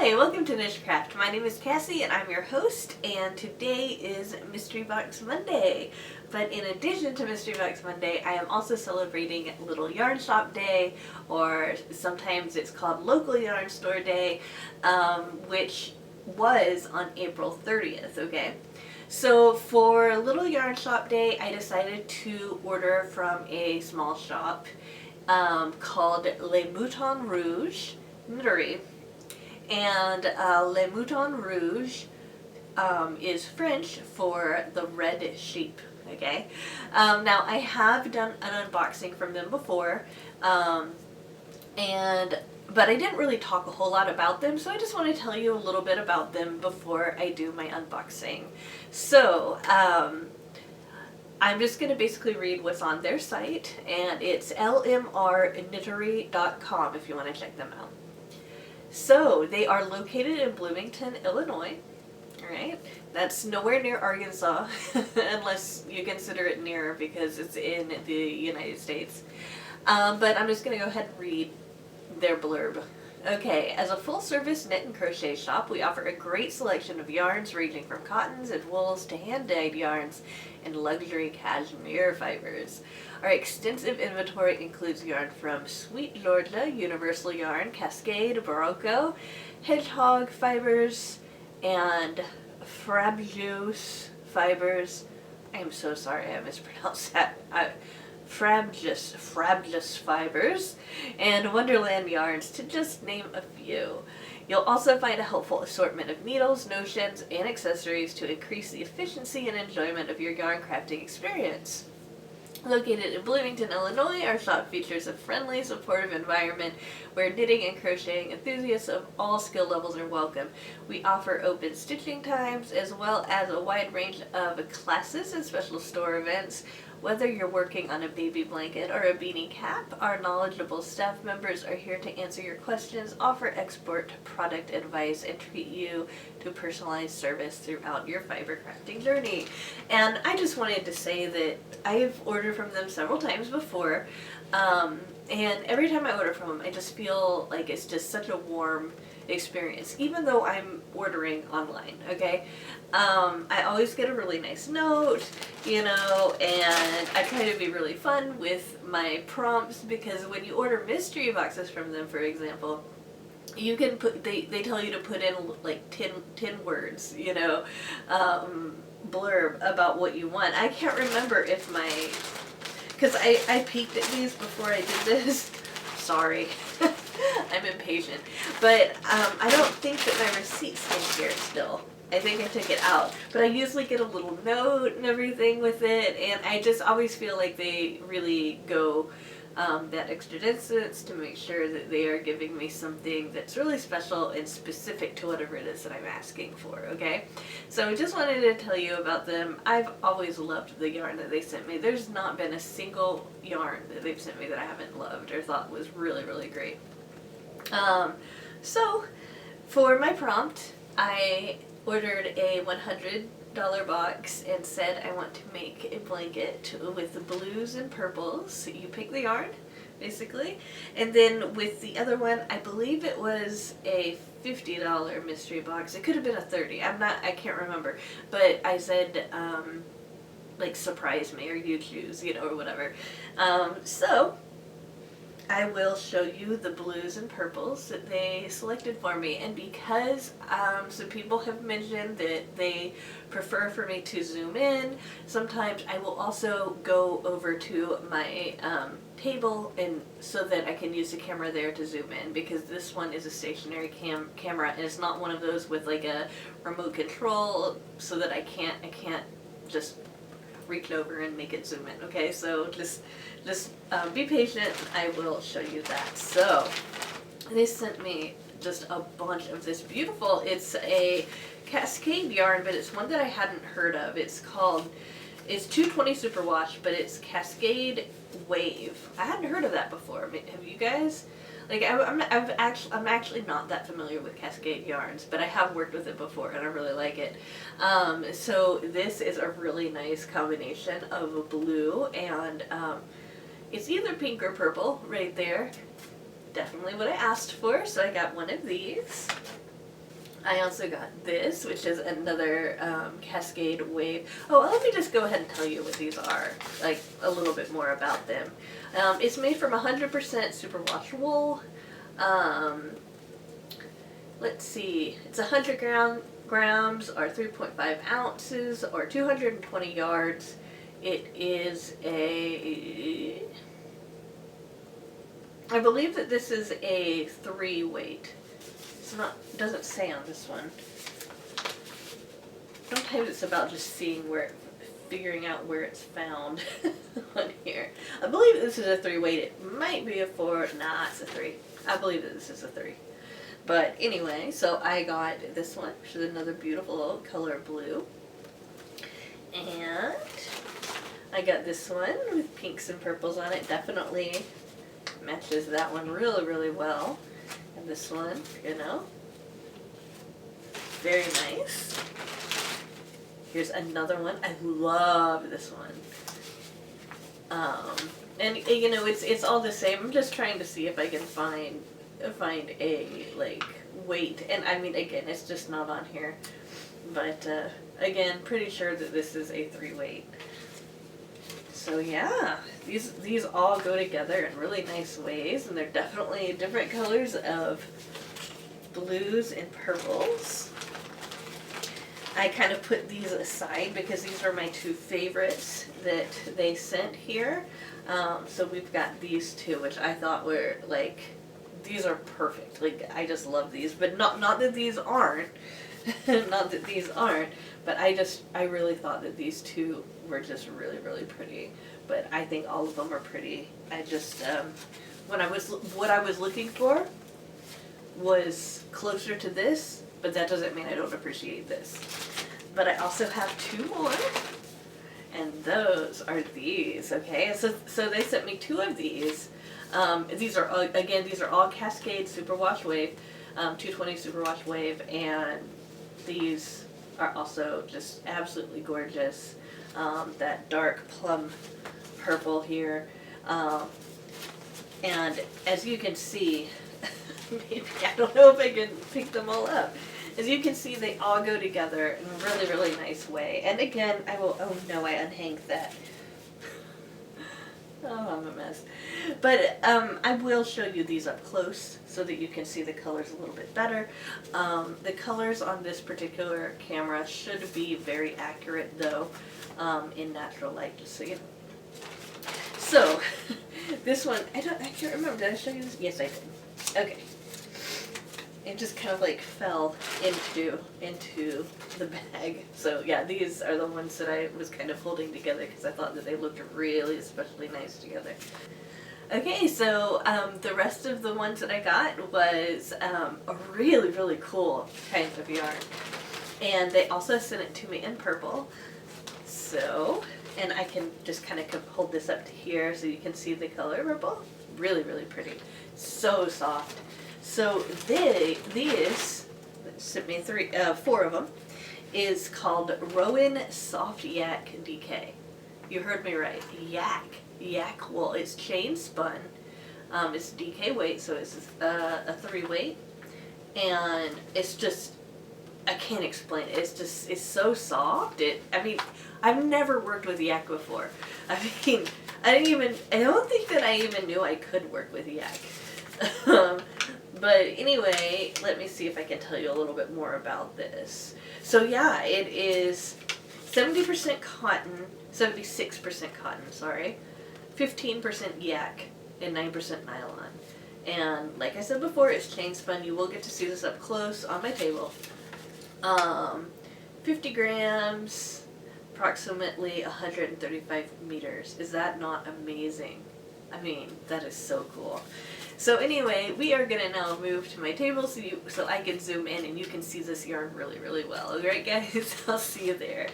Hi, welcome to Nichecraft. My name is Cassie and I'm your host, and today is Mystery Box Monday. But in addition to Mystery Box Monday, I am also celebrating Little Yarn Shop Day, or sometimes it's called Local Yarn Store Day, which was on April 30th, okay? So for Little Yarn Shop Day, I decided to order from a small shop called Mouton Rouge Knittery. And Le Mouton Rouge is French for the red sheep, okay? Now, I have done an unboxing from them before, but I didn't really talk a whole lot about them, so I just want to tell you a little bit about them before I do my unboxing. So, I'm just going to basically read what's on their site, and it's lmrknittery.com if you want to check them out. So, they are located in Bloomington, Illinois. Alright, that's nowhere near Arkansas, unless you consider it near because it's in the United States. But I'm just going to go ahead and read their blurb. Okay, as a full-service knit and crochet shop, we offer a great selection of yarns ranging from cottons and wools to hand-dyed yarns and luxury cashmere fibers. Our extensive inventory includes yarn from Sweet Georgia, Universal Yarn, Cascade, Barocco, Hedgehog fibers, and Frabjous fibers. I am so sorry I mispronounced that. Frabjous fibers, and Wonderland yarns, to just name a few. You'll also find a helpful assortment of needles, notions, and accessories to increase the efficiency and enjoyment of your yarn crafting experience. Located in Bloomington, Illinois, our shop features a friendly, supportive environment where knitting and crocheting enthusiasts of all skill levels are welcome. We offer open stitching times as well as a wide range of classes and special store events. Whether you're working on a baby blanket or a beanie cap, our knowledgeable staff members are here to answer your questions, offer expert product advice, and treat you to personalized service throughout your fiber crafting journey. And I just wanted to say that I've ordered from them several times before, and every time I order from them, I just feel like it's just such a warm experience, even though I'm ordering online, okay? I always get a really nice note, you know, and I try to be really fun with my prompts, because when you order mystery boxes from them, for example, you can put, they tell you to put in like 10 words, you know, blurb about what you want. I can't remember if because I peeked at these before I did this. Sorry. I'm impatient. But I don't think that my receipt's in here still. I think I took it out. But I usually get a little note and everything with it, and I just always feel like they really go that extra distance to make sure that they are giving me something that's really special and specific to whatever it is that I'm asking for, okay? So I just wanted to tell you about them. I've always loved the yarn that they sent me. There's not been a single yarn that they've sent me that I haven't loved or thought was really, really great. So for my prompt, I ordered a $100 box and said I want to make a blanket with the blues and purples. You pick the yarn, basically. And then with the other one, I believe it was a $50 mystery box. It could have been a $30. I can't remember. But I said, like, surprise me, or you choose, you know, or whatever. So I will show you the blues and purples that they selected for me, and because some people have mentioned that they prefer for me to zoom in, sometimes I will also go over to my table and so that I can use the camera there to zoom in, because this one is a stationary camera, and it's not one of those with like a remote control so that I can't just reach over and make it zoom in, okay? So just be patient. I will show you that. So they sent me just a bunch of this beautiful, it's a Cascade yarn, but it's one that I hadn't heard of. It's 220 superwash, but it's Cascade Wave. I hadn't heard of that before. Have you guys? Like, I'm actually not that familiar with Cascade yarns, but I have worked with it before and I really like it. So this is a really nice combination of a blue and it's either pink or purple right there. Definitely what I asked for, so I got one of these. I also got this, which is another Cascade Wave. Oh, let me just go ahead and tell you what these are, like a little bit more about them. It's made from 100% superwash wool. Let's see, it's 100 grams or 3.5 ounces or 220 yards. It is I believe that this is a 3 weight. It's not, it doesn't say on this one. Sometimes it's about just seeing figuring out where it's found on here. I believe this is a 3 weight. It might be a 4. Nah, it's a 3. I believe that this is a 3. But anyway, so I got this one, which is another beautiful color blue. And I got this one with pinks and purples on it. Definitely matches that one really, really well. And this one, you know, very nice. Here's another one. I love this one. And you know, it's all the same. I'm just trying to see if I can find a like weight. And I mean, again, it's just not on here. But again, pretty sure that this is a 3 weight. So yeah, these all go together in really nice ways, and they're definitely different colors of blues and purples. I kind of put these aside because these are my 2 favorites that they sent here. So we've got these 2, which I thought were like, these are perfect. Like, I just love these, but not that these aren't, not that these aren't, but I really thought that these 2 were just really, really pretty. But I think all of them are pretty. I just, what I was looking for was closer to this, but that doesn't mean I don't appreciate this. But I also have 2 more, and those are these, okay? So they sent me 2 of these. These are, again, these are all Cascade Superwash Wave, 220 Superwash Wave, and these are also just absolutely gorgeous. That dark plum purple here. And as you can see, maybe, I don't know if I can pick them all up. As you can see, they all go together in a really, really nice way. And again, I will, oh no, I unhanged that. Oh, I'm a mess. But I will show you these up close so that you can see the colors a little bit better. The colors on this particular camera should be very accurate though, in natural light, just so you know. So, this one, I can't remember, did I show you this? Yes, I did. Okay. It just kind of like fell into the bag. So yeah, these are the ones that I was kind of holding together because I thought that they looked really especially nice together. Okay, so the rest of the ones that I got was a really, really cool kind of yarn. And they also sent it to me in purple. So, and I can just kind of hold this up to here so you can see the color purple. Really, really pretty. So soft. So these sent me 4 of them, is called Rowan Soft Yak DK. You heard me right. Yak wool. It's chain spun. It's DK weight, so it's a 3 weight, and it's just, I can't explain it. It's so soft. I mean, I've never worked with yak before. I mean, I don't think that I even knew I could work with yak. But anyway, let me see if I can tell you a little bit more about this. So yeah, it is 70% cotton, 76% cotton, sorry, 15% yak, and 9% nylon. And like I said before, it's chain spun. You will get to see this up close on my table. 50 grams, approximately 135 meters. Is that not amazing? I mean, that is so cool. So anyway, we are gonna now move to my table so I can zoom in and you can see this yarn really, really well. Alright guys, I'll see you there.